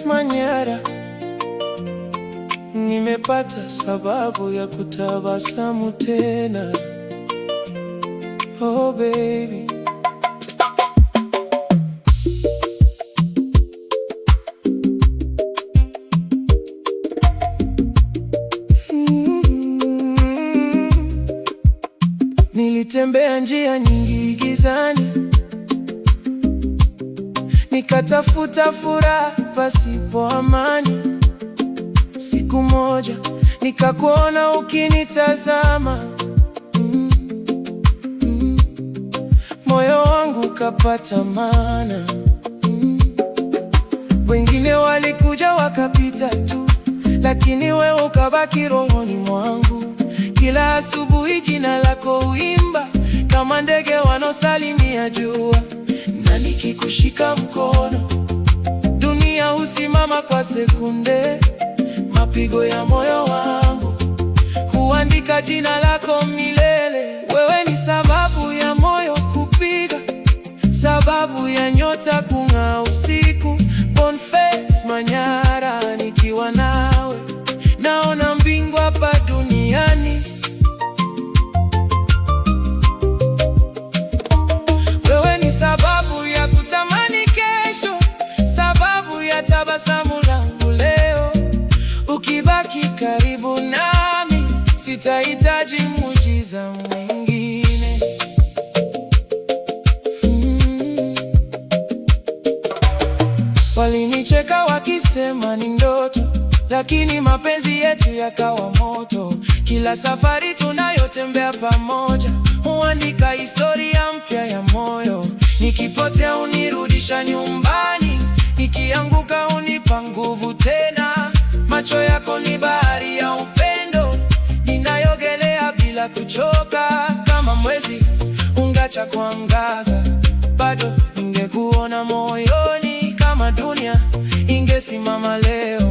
Manyara, nimepata sababu ya kutabasamu tena. Oh baby, nilitembea njia nyingi gizani, nikatafuta furaha pasipo amani. Siku moja nikakuona ukinitazama, moyo wangu ukapata maana. Wengine walikuja wakapita tu, lakini wewe ukabaki rohoni mwangu. Kila asubuhi jina lako huimba kama ndege wanaosalimia jua, na nikikushika mkono dunia husimama kwa sekunde. Mapigo ya moyo wangu huandika jina lako milele. Wewe ni sababu ya moyo kupiga, sababu ya nyota kung'aa usiku. Boniface Manyara, nikiwa nawe naona mbingu hapa duniani. Wewe ni sababu ya kutamani kesho, sababu ya tabasamu langu leo. Ukibaki karibu nami, sitahitaji muujiza mwingine. Walinicheka wakisema ni ndoto, lakini mapenzi yetu yakawa moto. Kila safari tunayotembea pamoja huandika historia mpya ya moyo. Nikipotea unirudisha nyumbani, nikianguka unipa nguvu tena. Macho yako ni bahari ya upendo, ninayogelea bila kuchoka. Kama mwezi ungacha kuangaza, bado ningekuona moyoni. Kama dunia ingesimama leo,